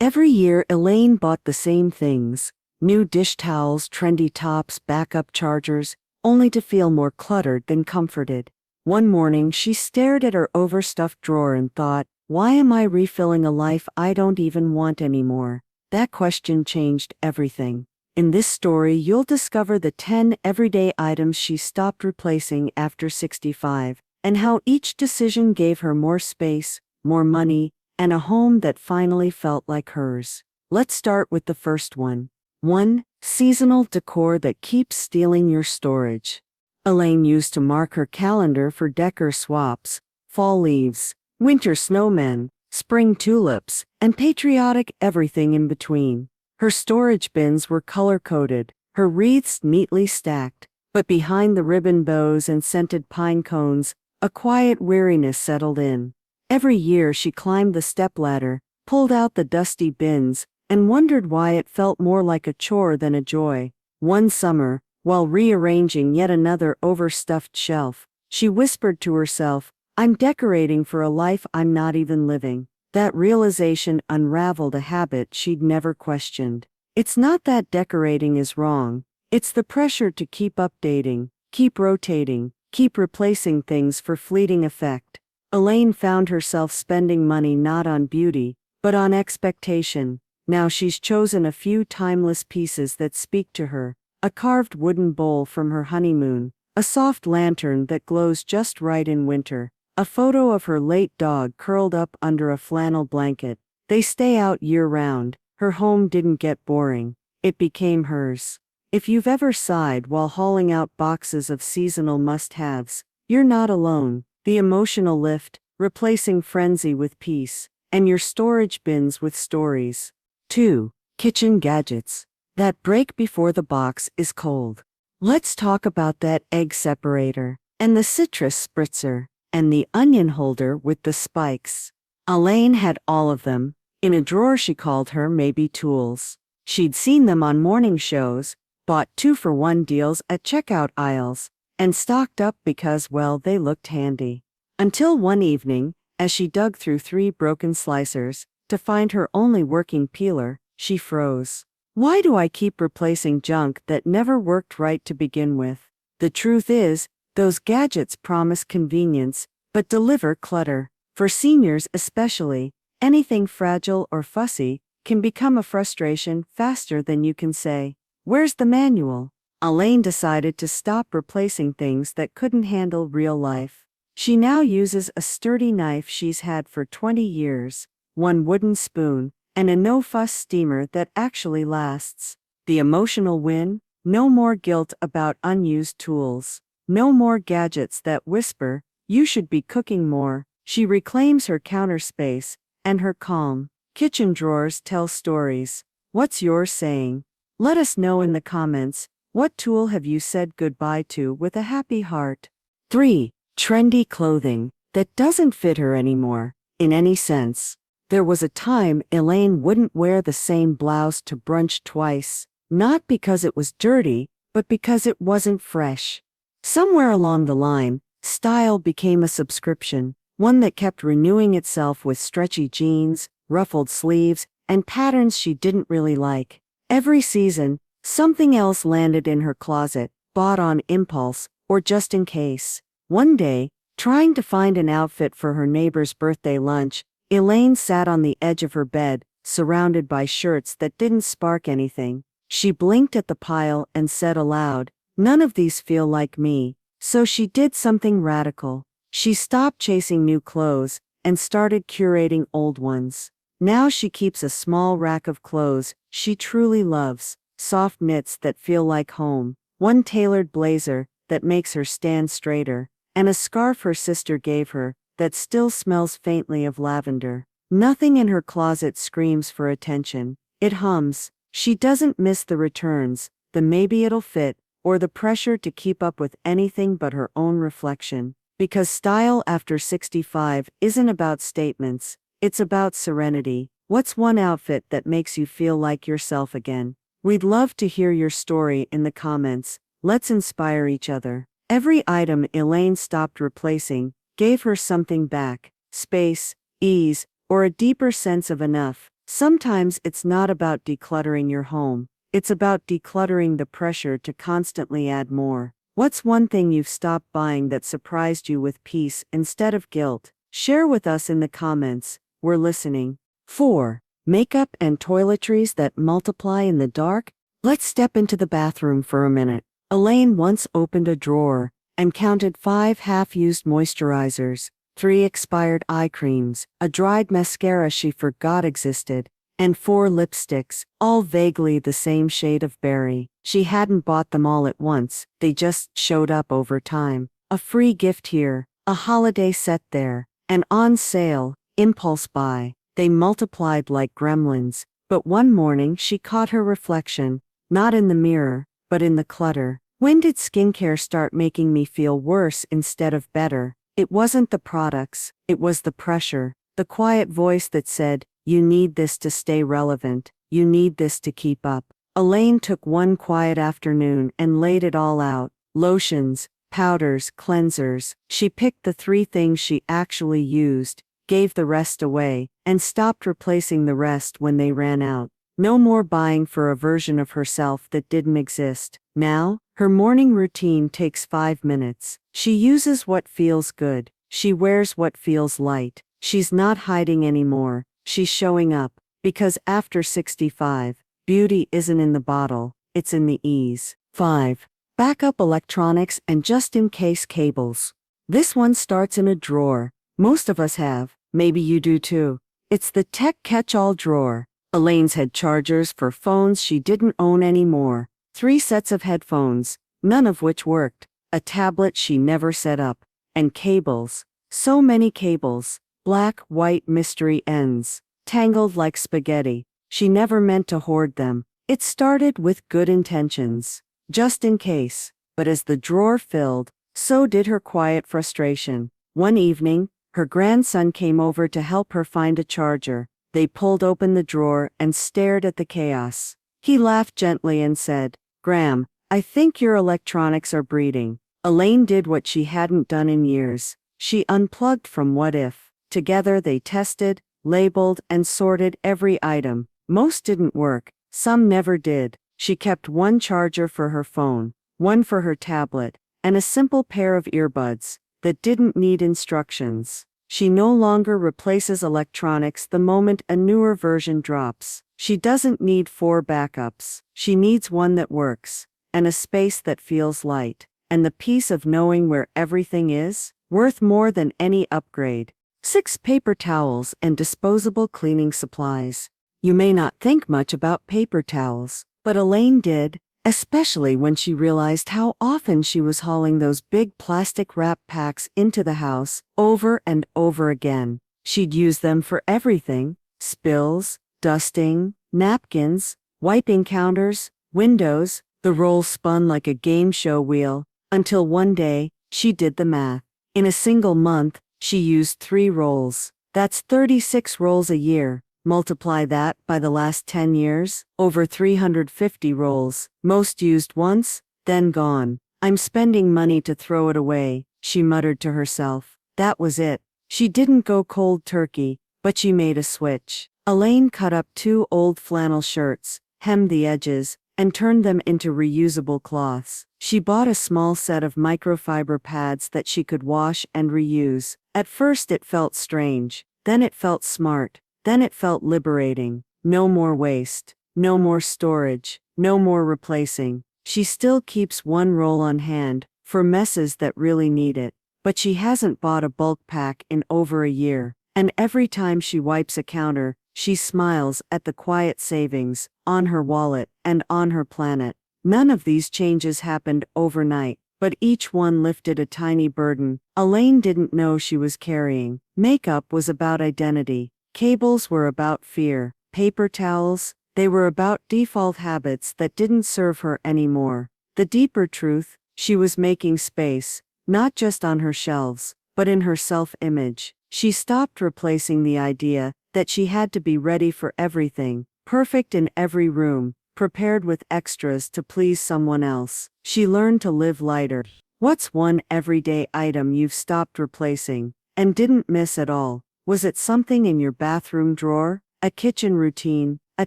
Every year, Elaine bought the same things: new dish towels, trendy tops, backup chargers, only to feel more cluttered than comforted. One morning, she stared at her overstuffed drawer and thought, why am I refilling a life I don't even want anymore? That question changed everything. In this story, you'll discover the 10 everyday items she stopped replacing after 65, and how each decision gave her more space, more money, and a home that finally felt like hers. Let's start with the first one. 1. Seasonal decor that keeps stealing your storage. Elaine used to mark her calendar for Decor swaps, fall leaves, winter snowmen, spring tulips, and patriotic everything in between. Her storage bins were color-coded, her wreaths neatly stacked, but behind the ribbon bows and scented pine cones, a quiet weariness settled in. Every year she climbed the stepladder, pulled out the dusty bins, and wondered why it felt more like a chore than a joy. One summer, while rearranging yet another overstuffed shelf, she whispered to herself, "I'm decorating for a life I'm not even living." That realization unraveled a habit she'd never questioned. It's not that decorating is wrong, it's the pressure to keep updating, keep rotating, keep replacing things for fleeting effect. Elaine found herself spending money not on beauty, but on expectation. Now she's chosen a few timeless pieces that speak to her: a carved wooden bowl from her honeymoon, a soft lantern that glows just right in winter, a photo of her late dog curled up under a flannel blanket. They stay out year-round. Her home didn't get boring. It became hers. If you've ever sighed while hauling out boxes of seasonal must-haves, you're not alone. The emotional lift, replacing frenzy with peace, and your storage bins with stories. 2. Kitchen gadgets that break before the box is cold. Let's talk about that egg separator, and the citrus spritzer, and the onion holder with the spikes. Elaine had all of them. In a drawer she called her maybe tools. She'd seen them on morning shows, bought 2-for-1 deals at checkout aisles, and stocked up because, well, they looked handy. Until one evening, as she dug through 3 broken slicers to find her only working peeler, she froze. Why do I keep replacing junk that never worked right to begin with? The truth is, those gadgets promise convenience, but deliver clutter. For seniors especially, anything fragile or fussy can become a frustration faster than you can say, "Where's the manual?" Elaine decided to stop replacing things that couldn't handle real life. She now uses a sturdy knife she's had for 20 years, one wooden spoon, and a no-fuss steamer that actually lasts. The emotional win? No more guilt about unused tools. No more gadgets that whisper, "You should be cooking more." She reclaims her counter space, and her calm kitchen drawers tell stories. What's yours saying? Let us know in the comments. What tool have you said goodbye to with a happy heart? 3. Trendy clothing that doesn't fit her anymore, in any sense. There was a time Elaine wouldn't wear the same blouse to brunch twice, not because it was dirty, but because it wasn't fresh. Somewhere along the line, style became a subscription, one that kept renewing itself with stretchy jeans, ruffled sleeves, and patterns she didn't really like. Every season, something else landed in her closet, bought on impulse, or just in case. One day, trying to find an outfit for her neighbor's birthday lunch, Elaine sat on the edge of her bed, surrounded by shirts that didn't spark anything. She blinked at the pile and said aloud, "None of these feel like me." So she did something radical. She stopped chasing new clothes and started curating old ones. Now she keeps a small rack of clothes she truly loves, soft knits that feel like home, one tailored blazer that makes her stand straighter, and a scarf her sister gave her that still smells faintly of lavender. Nothing in her closet screams for attention. It hums. She doesn't miss the returns, the maybe it'll fit, or the pressure to keep up with anything but her own reflection. Because style after 65 isn't about statements, it's about serenity. What's one outfit that makes you feel like yourself again? We'd love to hear your story in the comments. Let's inspire each other. Every item Elaine stopped replacing gave her something back: space, ease, or a deeper sense of enough. Sometimes it's not about decluttering your home, it's about decluttering the pressure to constantly add more. What's one thing you've stopped buying that surprised you with peace instead of guilt? Share with us in the comments. We're listening. 4. Makeup and toiletries that multiply in the dark? Let's step into the bathroom for a minute. Elaine once opened a drawer and counted 5 half-used moisturizers, 3 expired eye creams, a dried mascara she forgot existed, and 4 lipsticks, all vaguely the same shade of berry. She hadn't bought them all at once, they just showed up over time. A free gift here, a holiday set there, and on sale, impulse buy. They multiplied like gremlins, but one morning she caught her reflection, not in the mirror, but in the clutter. When did skincare start making me feel worse instead of better? It wasn't the products, it was the pressure, the quiet voice that said, "You need this to stay relevant, you need this to keep up." Elaine took one quiet afternoon and laid it all out: lotions, powders, cleansers. She picked the 3 things she actually used, gave the rest away, and stopped replacing the rest when they ran out. No more buying for a version of herself that didn't exist. Now, her morning routine takes 5 minutes. She uses what feels good. She wears what feels light. She's not hiding anymore. She's showing up. Because after 65, beauty isn't in the bottle, it's in the ease. 5. Backup electronics and just-in-case cables. This one starts in a drawer. Most of us have. Maybe you do too. It's the tech catch-all drawer. Elaine's had chargers for phones she didn't own anymore, 3 sets of headphones, none of which worked, a tablet she never set up, and cables. So many cables, black, white mystery ends, tangled like spaghetti. She never meant to hoard them. It started with good intentions, just in case. But as the drawer filled, so did her quiet frustration. One evening, her grandson came over to help her find a charger. They pulled open the drawer and stared at the chaos. He laughed gently and said, "Graham, I think your electronics are breeding." Elaine did what she hadn't done in years. She unplugged from What If. Together they tested, labeled, and sorted every item. Most didn't work, some never did. She kept one charger for her phone, one for her tablet, and a simple pair of earbuds that didn't need instructions. She no longer replaces electronics the moment a newer version drops. She doesn't need 4 backups. She needs one that works, and a space that feels light, and the peace of knowing where everything is, worth more than any upgrade. 6. Paper towels and disposable cleaning supplies. You may not think much about paper towels, but Elaine did, especially when she realized how often she was hauling those big plastic wrap packs into the house, over and over again. She'd use them for everything: spills, dusting, napkins, wiping counters, windows. The roll spun like a game show wheel, until one day, she did the math. In a single month, she used 3 rolls. That's 36 rolls a year. Multiply that by the last 10 years, over 350 rolls, most used once, then gone. "I'm spending money to throw it away," she muttered to herself. That was it. She didn't go cold turkey, but she made a switch. Elaine cut up 2 old flannel shirts, hemmed the edges, and turned them into reusable cloths. She bought a small set of microfiber pads that she could wash and reuse. At first it felt strange, then it felt smart. Then it felt liberating. No more waste, no more storage, no more replacing. She still keeps 1 roll on hand, for messes that really need it. But she hasn't bought a bulk pack in over a year. And every time she wipes a counter, she smiles at the quiet savings, on her wallet, and on her planet. None of these changes happened overnight, but each one lifted a tiny burden Elaine didn't know she was carrying. Makeup was about identity. Cables were about fear. Paper towels, they were about default habits that didn't serve her anymore. The deeper truth, she was making space, not just on her shelves, but in her self-image. She stopped replacing the idea that she had to be ready for everything, perfect in every room, prepared with extras to please someone else. She learned to live lighter. What's one everyday item you've stopped replacing and didn't miss at all? Was it something in your bathroom drawer? a kitchen routine, a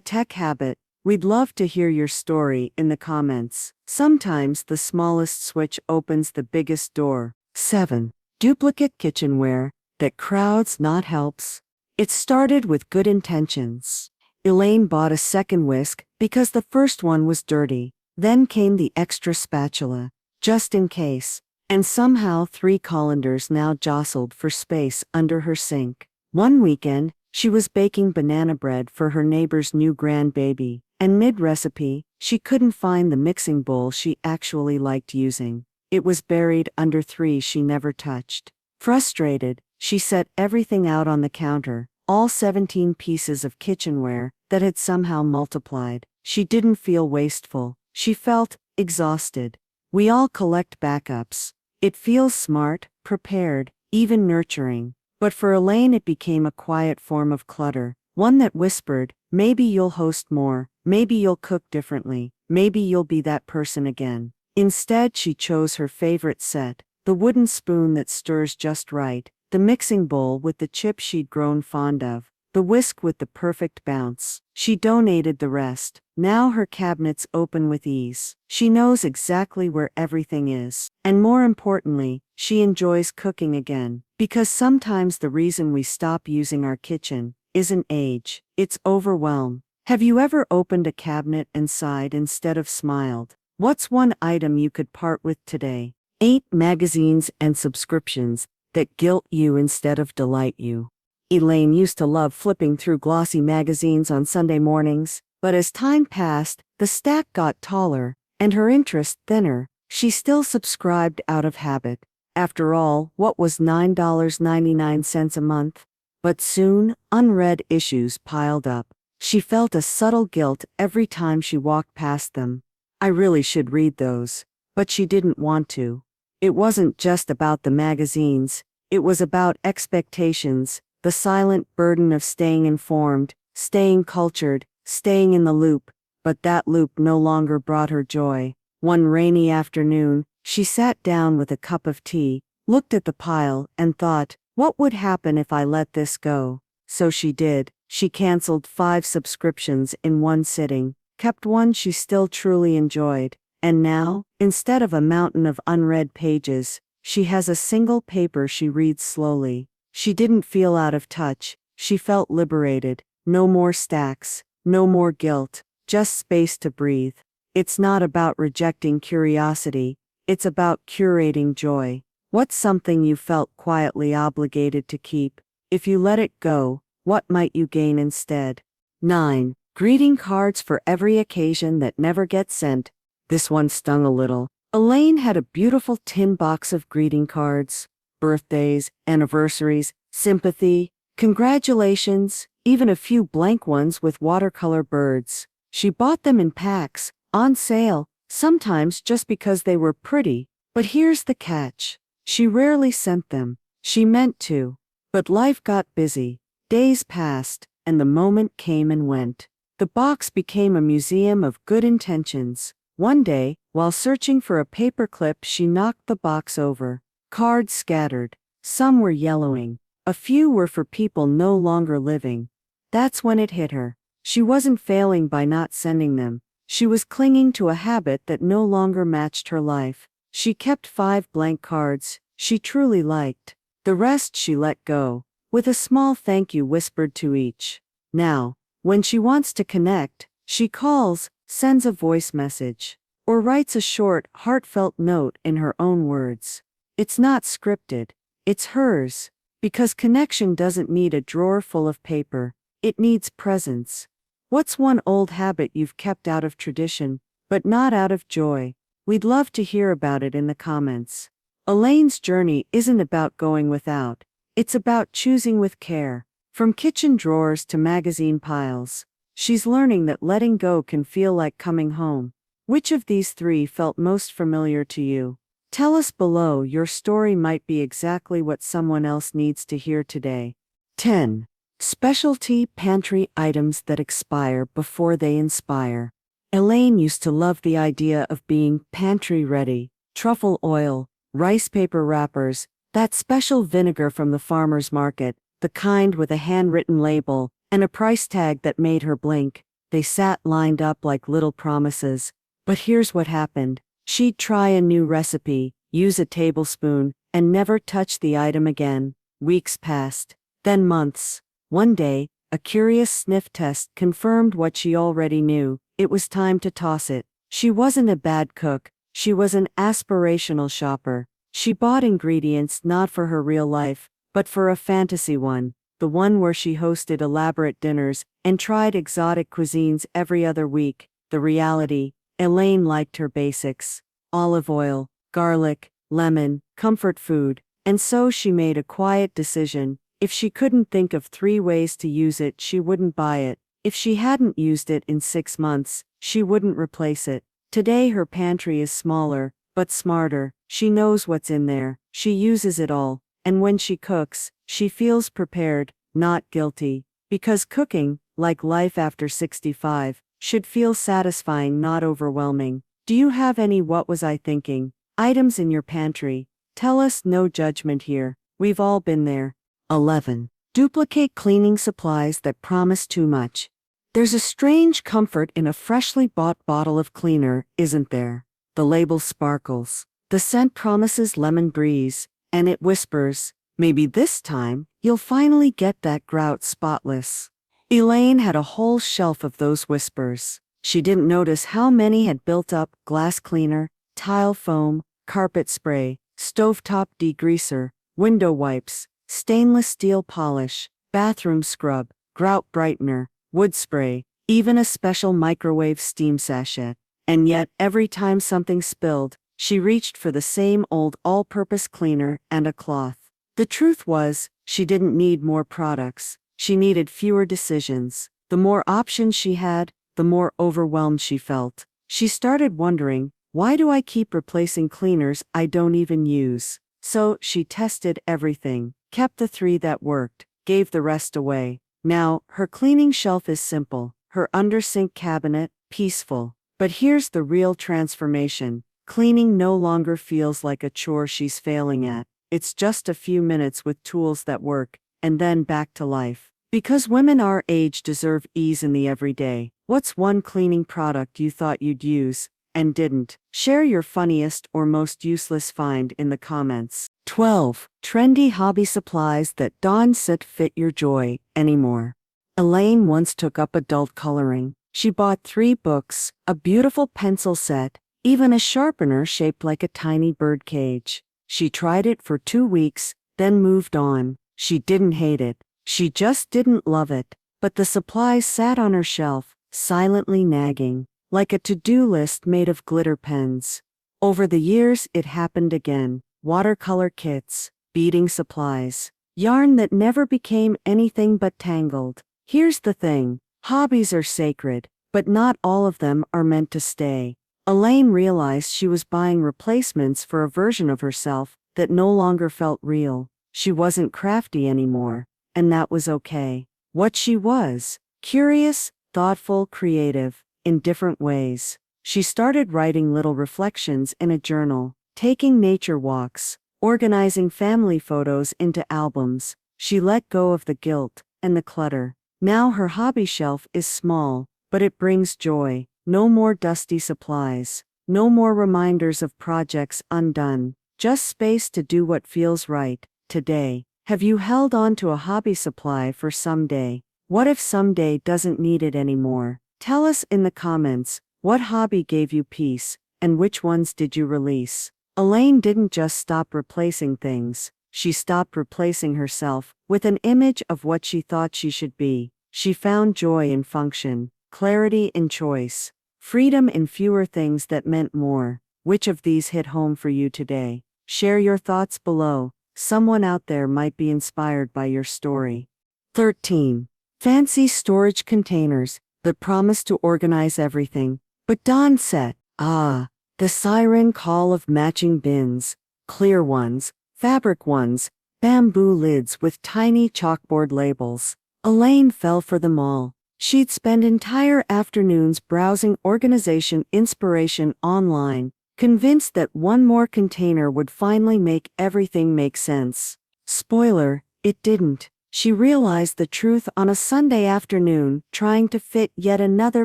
tech habit? We'd love to hear your story in the comments. Sometimes the smallest switch opens the biggest door. 7. Duplicate kitchenware that crowds not helps. It started with good intentions. Elaine bought a second whisk because the first one was dirty. Then came the extra spatula, just in case. And somehow 3 colanders now jostled for space under her sink. One weekend, she was baking banana bread for her neighbor's new grandbaby, and mid-recipe, she couldn't find the mixing bowl she actually liked using. It was buried under 3 she never touched. Frustrated, she set everything out on the counter, all 17 pieces of kitchenware that had somehow multiplied. She didn't feel wasteful. She felt exhausted. We all collect backups. It feels smart, prepared, even nurturing. But for Elaine it became a quiet form of clutter, one that whispered, maybe you'll host more, maybe you'll cook differently, maybe you'll be that person again. Instead she chose her favorite set, the wooden spoon that stirs just right, the mixing bowl with the chip she'd grown fond of, the whisk with the perfect bounce. She donated the rest. Now her cabinets open with ease. She knows exactly where everything is. And more importantly, she enjoys cooking again. Because sometimes the reason we stop using our kitchen isn't age, it's overwhelm. Have you ever opened a cabinet and sighed instead of smiled? What's one item you could part with today? 8 magazines and subscriptions that guilt you instead of delight you. Elaine used to love flipping through glossy magazines on Sunday mornings, but as time passed, the stack got taller, and her interest thinner. She still subscribed out of habit. After all, what was $9.99 a month? But soon, unread issues piled up. She felt a subtle guilt every time she walked past them. I really should read those. But she didn't want to. It wasn't just about the magazines, it was about expectations, the silent burden of staying informed, staying cultured, staying in the loop. But that loop no longer brought her joy. One rainy afternoon, she sat down with a cup of tea, looked at the pile, and thought, what would happen if I let this go? So she did. She canceled 5 subscriptions in one sitting, kept one she still truly enjoyed. And now, instead of a mountain of unread pages, she has a single paper she reads slowly. She didn't feel out of touch, she felt liberated. No more stacks, no more guilt, just space to breathe. It's not about rejecting curiosity, it's about curating joy. What's something you felt quietly obligated to keep? If you let it go, what might you gain instead? 9. Greeting cards for every occasion that never get sent. This one stung a little. Elaine had a beautiful tin box of greeting cards. Birthdays, anniversaries, sympathy, congratulations, even a few blank ones with watercolor birds. She bought them in packs, on sale, sometimes just because they were pretty. But here's the catch. She rarely sent them. She meant to. But life got busy. Days passed, and the moment came and went. The box became a museum of good intentions. One day, while searching for a paperclip, she knocked the box over. Cards scattered. Some were yellowing. A few were for people no longer living. That's when it hit her. She wasn't failing by not sending them. She was clinging to a habit that no longer matched her life. She kept 5 blank cards she truly liked. The rest she let go, with a small thank you whispered to each. Now, when she wants to connect, she calls, sends a voice message, or writes a short, heartfelt note in her own words. It's not scripted. It's hers. Because connection doesn't need a drawer full of paper. It needs presence. What's one old habit you've kept out of tradition, but not out of joy? We'd love to hear about it in the comments. Elaine's journey isn't about going without. It's about choosing with care. From kitchen drawers to magazine piles, she's learning that letting go can feel like coming home. Which of these 3 felt most familiar to you? Tell us below. Your story might be exactly what someone else needs to hear today. 10. Specialty pantry items that expire before they inspire. Elaine used to love the idea of being pantry ready. Truffle oil, rice paper wrappers, that special vinegar from the farmer's market, the kind with a handwritten label, and a price tag that made her blink. They sat lined up like little promises. But here's what happened. She'd try a new recipe, use a tablespoon, and never touch the item again. Weeks passed. Then months. One day, a curious sniff test confirmed what she already knew. It was time to toss it. She wasn't a bad cook. She was an aspirational shopper. She bought ingredients not for her real life, but for a fantasy one. The one where she hosted elaborate dinners and tried exotic cuisines every other week. The reality, Elaine liked her basics. Olive oil, garlic, lemon, comfort food. And so she made a quiet decision. If she couldn't think of 3 ways to use it, she wouldn't buy it. If she hadn't used it in 6 months, she wouldn't replace it. Today her pantry is smaller, but smarter. She knows what's in there. She uses it all. And when she cooks, she feels prepared, not guilty. Because cooking, like life after 65, should feel satisfying, not overwhelming. Do you have any "what was I thinking" items in your pantry? Tell us, no judgment here. We've all been there. 11. Duplicate cleaning supplies that promise too much. There's a strange comfort in a freshly bought bottle of cleaner, isn't there? The label sparkles. The scent promises lemon breeze, and it whispers, maybe this time, you'll finally get that grout spotless. Elaine had a whole shelf of those whispers. She didn't notice how many had built up: glass cleaner, tile foam, carpet spray, stovetop degreaser, window wipes, stainless steel polish, bathroom scrub, grout brightener, wood spray, even a special microwave steam sachet. And yet, every time something spilled, she reached for the same old all-purpose cleaner and a cloth. The truth was, she didn't need more products. She needed fewer decisions. The more options she had, the more overwhelmed she felt. She started wondering, why do I keep replacing cleaners I don't even use? So, she tested everything, kept the 3 that worked, gave the rest away. Now, her cleaning shelf is simple, her under-sink cabinet, peaceful. But here's the real transformation. Cleaning no longer feels like a chore she's failing at. It's just a few minutes with tools that work, and then back to life. Because women our age deserve ease in the everyday. What's one cleaning product you thought you'd use, and didn't? Share your funniest or most useless find in the comments. 12. Trendy hobby supplies that don't fit your joy anymore. Elaine once took up adult coloring. She bought 3 books, a beautiful pencil set, even a sharpener shaped like a tiny bird cage. She tried it for 2 weeks, then moved on. She didn't hate it. She just didn't love it. But the supplies sat on her shelf, silently nagging, like a to-do list made of glitter pens. Over the years, it happened again. Watercolor kits, beading supplies, yarn that never became anything but tangled. Here's the thing. Hobbies are sacred, but not all of them are meant to stay. Elaine realized she was buying replacements for a version of herself that no longer felt real. She wasn't crafty anymore, and that was okay. What she was: curious, thoughtful, creative, in different ways. She started writing little reflections in a journal, taking nature walks, organizing family photos into albums. She let go of the guilt and the clutter. Now her hobby shelf is small, but it brings joy. No more dusty supplies. No more reminders of projects undone. Just space to do what feels right, today. Have you held on to a hobby supply for someday? What if someday doesn't need it anymore? Tell us in the comments, what hobby gave you peace, and which ones did you release? Elaine didn't just stop replacing things. She stopped replacing herself with an image of what she thought she should be. She found joy in function, clarity in choice, freedom in fewer things that meant more. Which of these hit home for you today? Share your thoughts below. Someone out there might be inspired by your story. 13. Fancy storage containers that promise to organize everything, but don't set. The siren call of matching bins, clear ones, fabric ones, bamboo lids with tiny chalkboard labels. Elaine fell for them all. She'd spend entire afternoons browsing organization inspiration online, convinced that one more container would finally make everything make sense. Spoiler, it didn't. She realized the truth on a Sunday afternoon, trying to fit yet another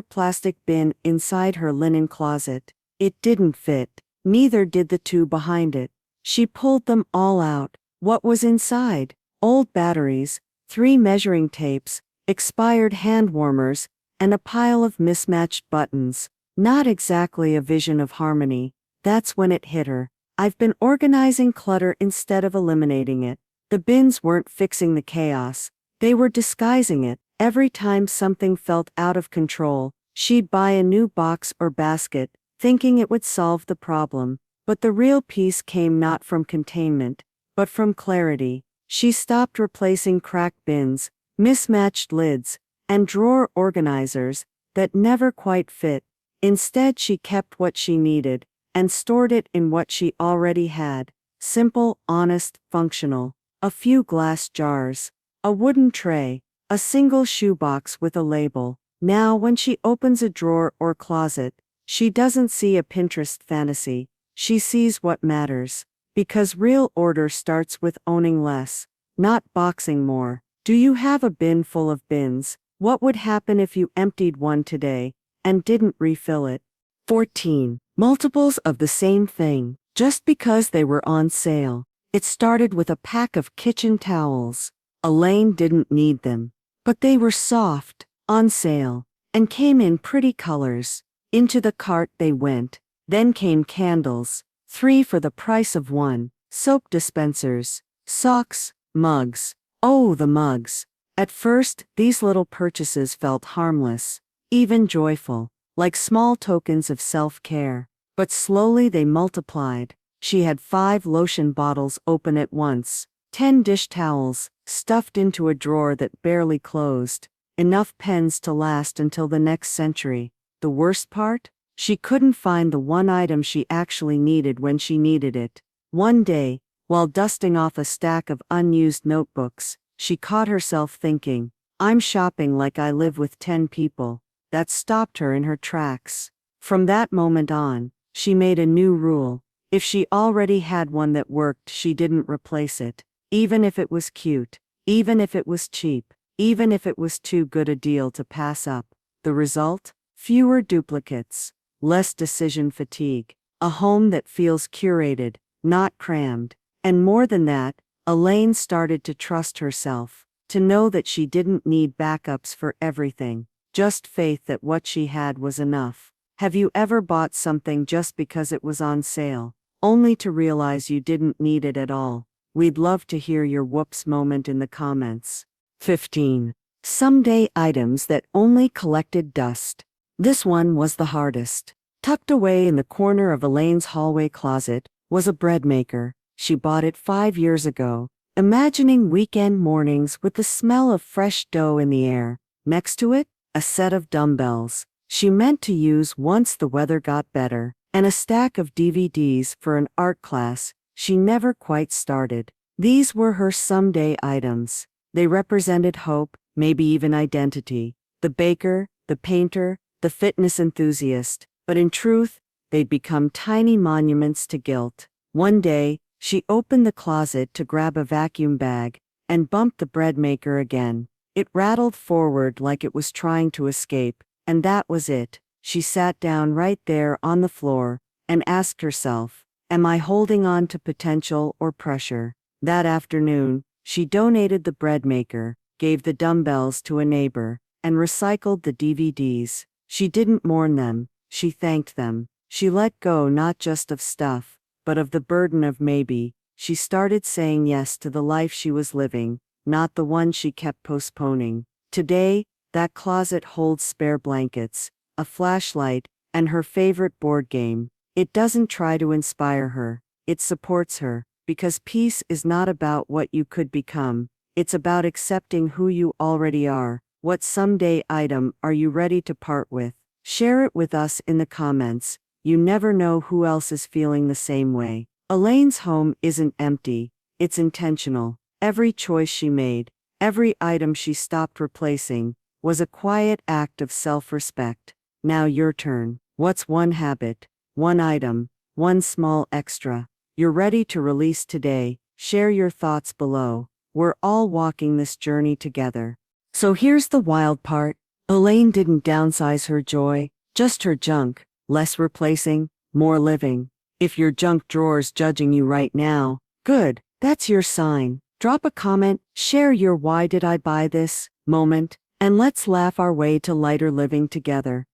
plastic bin inside her linen closet. It didn't fit. Neither did the two behind it. She pulled them all out. What was inside? Old batteries, 3 measuring tapes, expired hand warmers, and a pile of mismatched buttons. Not exactly a vision of harmony. That's when it hit her. I've been organizing clutter instead of eliminating it. The bins weren't fixing the chaos. They were disguising it. Every time something felt out of control, she'd buy a new box or basket, thinking it would solve the problem. But the real peace came not from containment, but from clarity. She stopped replacing cracked bins, mismatched lids, and drawer organizers that never quite fit. Instead, she kept what she needed and stored it in what she already had. Simple, honest, functional. A few glass jars, a wooden tray, a single shoebox with a label. Now when she opens a drawer or closet, she doesn't see a Pinterest fantasy. She sees what matters. Because real order starts with owning less, not boxing more. Do you have a bin full of bins? What would happen if you emptied one today and didn't refill it? 14. Multiples of the same thing, just because they were on sale. It started with a pack of kitchen towels. Elaine didn't need them, but they were soft, on sale, and came in pretty colors. Into the cart they went. Then came candles, 3 for the price of 1, soap dispensers, socks, mugs. Oh, the mugs. At first, these little purchases felt harmless, even joyful, like small tokens of self-care. But slowly they multiplied. She had 5 lotion bottles open at once, 10 dish towels, stuffed into a drawer that barely closed, enough pens to last until the next century. The worst part? She couldn't find the one item she actually needed when she needed it. One day, while dusting off a stack of unused notebooks, she caught herself thinking, I'm shopping like I live with 10 people. That stopped her in her tracks. From that moment on, she made a new rule. If she already had one that worked, she didn't replace it. Even if it was cute, even if it was cheap, even if it was too good a deal to pass up. The result? Fewer duplicates, less decision fatigue, a home that feels curated, not crammed. And more than that, Elaine started to trust herself, to know that she didn't need backups for everything, just faith that what she had was enough. Have you ever bought something just because it was on sale, only to realize you didn't need it at all? We'd love to hear your whoops moment in the comments. 15. Someday items that only collected dust. This one was the hardest. Tucked away in the corner of Elaine's hallway closet was a bread maker. She bought it 5 years ago, imagining weekend mornings with the smell of fresh dough in the air. Next to it, a set of dumbbells she meant to use once the weather got better, and a stack of DVDs for an art class she never quite started. These were her someday items. They represented hope, maybe even identity. The baker, the painter, the fitness enthusiast. But in truth, they'd become tiny monuments to guilt. One day, she opened the closet to grab a vacuum bag and bumped the bread maker again. It rattled forward like it was trying to escape, and that was it. She sat down right there on the floor and asked herself, am I holding on to potential or pressure? That afternoon, she donated the bread maker, gave the dumbbells to a neighbor, and recycled the DVDs. She didn't mourn them, she thanked them. She let go not just of stuff, but of the burden of maybe. She started saying yes to the life she was living, not the one she kept postponing. Today, that closet holds spare blankets, a flashlight, and her favorite board game. It doesn't try to inspire her, it supports her, because peace is not about what you could become, it's about accepting who you already are. What someday item are you ready to part with? Share it with us in the comments. You never know who else is feeling the same way. Elaine's home isn't empty, it's intentional. Every choice she made, every item she stopped replacing, was a quiet act of self-respect. Now your turn. What's one habit, one item, one small extra you're ready to release today? Share your thoughts below. we're all walking this journey together. So here's the wild part. Elaine didn't downsize her joy, just her junk, less replacing, more living. If your junk drawer's judging you right now, good, that's your sign. Drop a comment, share your "why did I buy this" moment, and let's laugh our way to lighter living together.